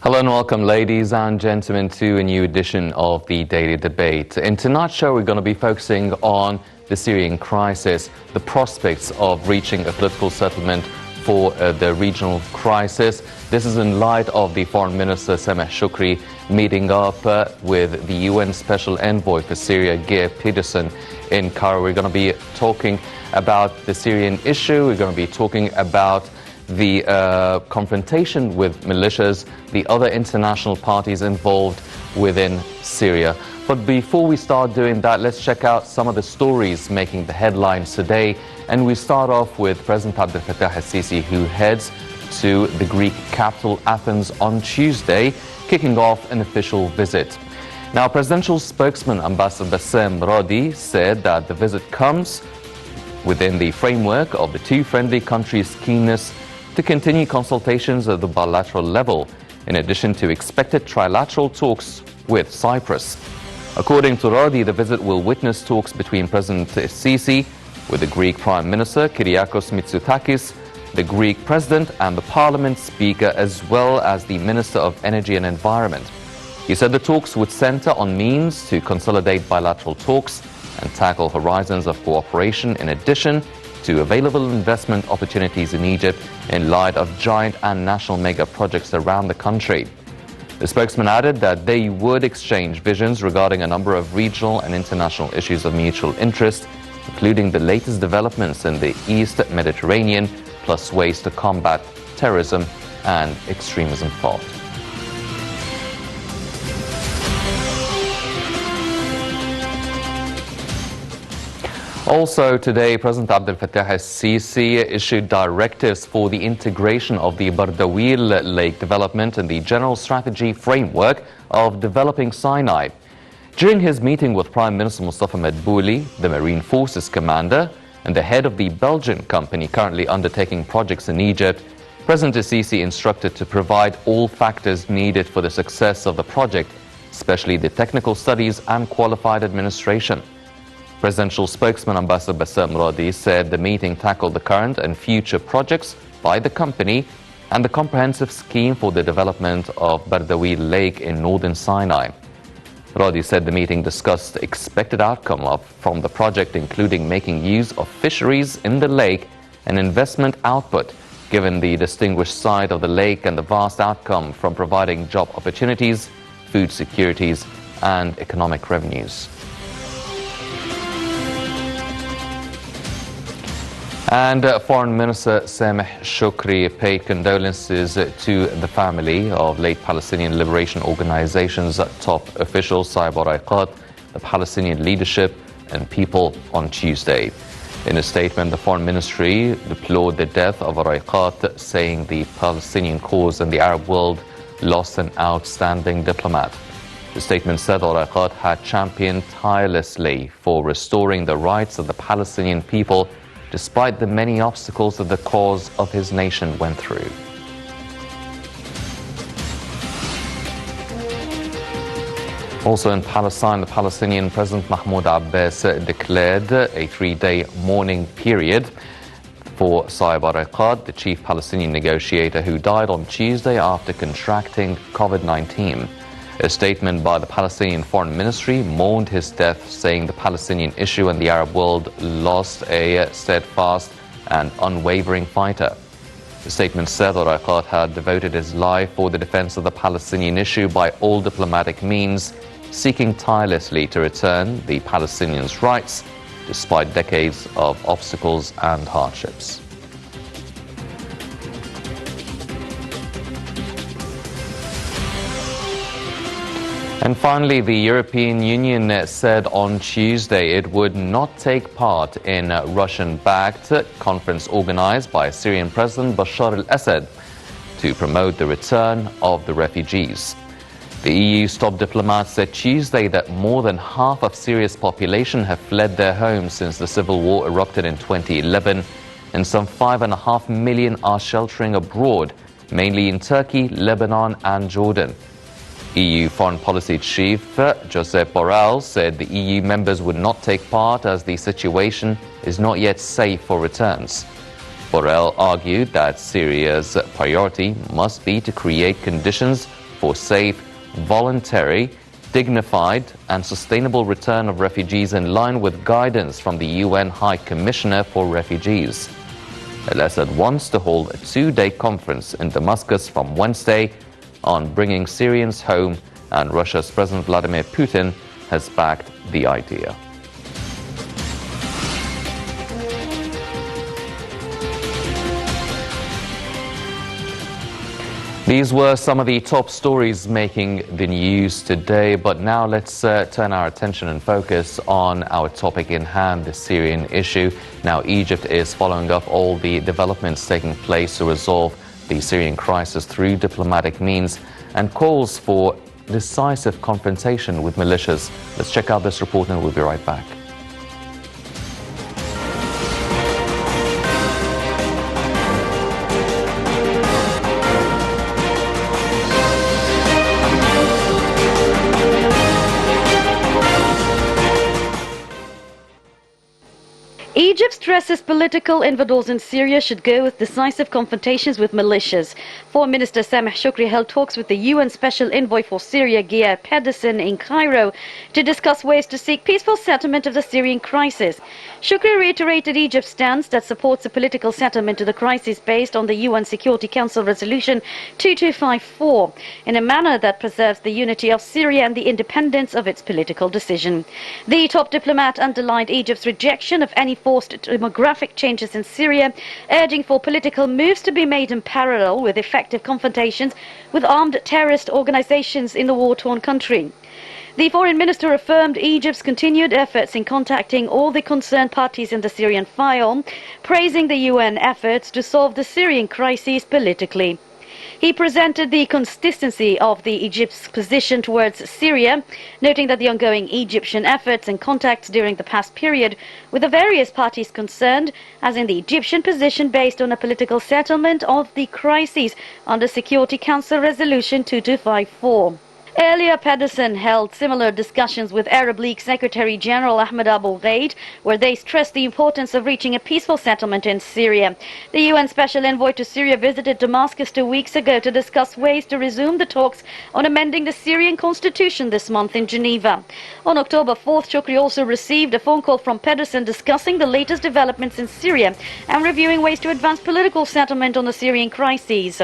Hello and welcome, ladies and gentlemen, to a new edition of the Daily Debate. In tonight's show, we're going to be focusing on the Syrian crisis, the prospects of reaching a political settlement for the regional crisis. This is in light of the Foreign Minister Sameh Shoukry meeting up with the UN Special Envoy for Syria, Geir Pedersen, in Cairo. We're going to be talking about the Syrian issue. We're going to be talking about the confrontation with militias, the other international parties involved within Syria. But before we start doing that, let's check out some of the stories making the headlines today. And we start off with President Abdel Fattah el-Sisi, who heads to the Greek capital Athens on Tuesday, kicking off an official visit. Now, presidential spokesman Ambassador Bassem Radi said that the visit comes within the framework of the two friendly countries' keenness to continue consultations at the bilateral level, in addition to expected trilateral talks with Cyprus. According to Radi, the visit will witness talks between President Sisi with the Greek Prime Minister Kyriakos Mitsotakis, the Greek President and the Parliament Speaker, as well as the Minister of Energy and Environment. He said the talks would center on means to consolidate bilateral talks and tackle horizons of cooperation, in addition to available investment opportunities in Egypt in light of giant and national mega projects around the country. The spokesman added that they would exchange visions regarding a number of regional and international issues of mutual interest, including the latest developments in the East Mediterranean, plus ways to combat terrorism and extremism thought. Also today, President Abdel Fattah el-Sisi issued directives for the integration of the Bardawil Lake development in the general strategy framework of developing Sinai. During his meeting with Prime Minister Mustafa Madbouli, the Marine Forces commander, and the head of the Belgian company currently undertaking projects in Egypt, President el-Sisi instructed to provide all factors needed for the success of the project, especially the technical studies and qualified administration. Presidential spokesman Ambassador Bassem Radi said the meeting tackled the current and future projects by the company and the comprehensive scheme for the development of Bardawil Lake in northern Sinai. Radi said the meeting discussed the expected outcome from the project, including making use of fisheries in the lake and investment output, given the distinguished side of the lake and the vast outcome from providing job opportunities, food securities, and economic revenues. And Foreign Minister Sameh Shoukry paid condolences to the family of late Palestinian Liberation Organization's top official Saeb Erekat, the Palestinian leadership and people on Tuesday. In a statement, the Foreign Ministry deplored the death of Erekat, saying the Palestinian cause and the Arab world lost an outstanding diplomat. The statement said Erekat had championed tirelessly for restoring the rights of the Palestinian people despite the many obstacles that the cause of his nation went through. Also in Palestine, the Palestinian President Mahmoud Abbas declared a 3-day mourning period for Saeb Erekat, the chief Palestinian negotiator who died on Tuesday after contracting COVID-19. A statement by the Palestinian Foreign Ministry mourned his death, saying the Palestinian issue and the Arab world lost a steadfast and unwavering fighter. The statement said Erekat had devoted his life for the defense of the Palestinian issue by all diplomatic means, seeking tirelessly to return the Palestinians' rights despite decades of obstacles and hardships. And finally, the European Union said on Tuesday it would not take part in a Russian-backed conference organized by Syrian President Bashar al-Assad to promote the return of the refugees. The EU's top diplomats said Tuesday that more than half of Syria's population have fled their homes since the civil war erupted in 2011, and some 5.5 million are sheltering abroad, mainly in Turkey, Lebanon and Jordan. EU Foreign Policy Chief Josep Borrell said the EU members would not take part as the situation is not yet safe for returns. Borrell argued that Syria's priority must be to create conditions for safe, voluntary, dignified and sustainable return of refugees in line with guidance from the UN High Commissioner for Refugees. Al-Assad wants to hold a two-day conference in Damascus from Wednesday on bringing Syrians home, and Russia's President Vladimir Putin has backed the idea. These were some of the top stories making the news today, but now let's turn our attention and focus on our topic in hand, the Syrian issue. Now, Egypt is following up all the developments taking place to resolve the Syrian crisis through diplomatic means and calls for decisive confrontation with militias. Let's check out this report and we'll be right back. Egypt stresses political infidels in Syria should go with decisive confrontations with militias. Foreign Minister Sameh Shoukry held talks with the UN Special Envoy for Syria, Geir Pedersen, in Cairo to discuss ways to seek peaceful settlement of the Syrian crisis. Shoukry reiterated Egypt's stance that supports a political settlement to the crisis based on the UN Security Council Resolution 2254 in a manner that preserves the unity of Syria and the independence of its political decision. The top diplomat underlined Egypt's rejection of any forced demographic changes in Syria, urging for political moves to be made in parallel with effective confrontations with armed terrorist organizations in the war-torn country. The foreign minister affirmed Egypt's continued efforts in contacting all the concerned parties in the Syrian file, praising the UN efforts to solve the Syrian crisis politically. He presented the consistency of the Egypt's position towards Syria, noting that the ongoing Egyptian efforts and contacts during the past period with the various parties concerned, as in the Egyptian position based on a political settlement of the crisis under Security Council Resolution 2254. Earlier, Pedersen held similar discussions with Arab League Secretary General Ahmed Abul Ghaid, where they stressed the importance of reaching a peaceful settlement in Syria. The UN Special Envoy to Syria visited Damascus 2 weeks ago to discuss ways to resume the talks on amending the Syrian constitution this month in Geneva. On October 4th, Shoukry also received a phone call from Pedersen discussing the latest developments in Syria and reviewing ways to advance political settlement on the Syrian crisis.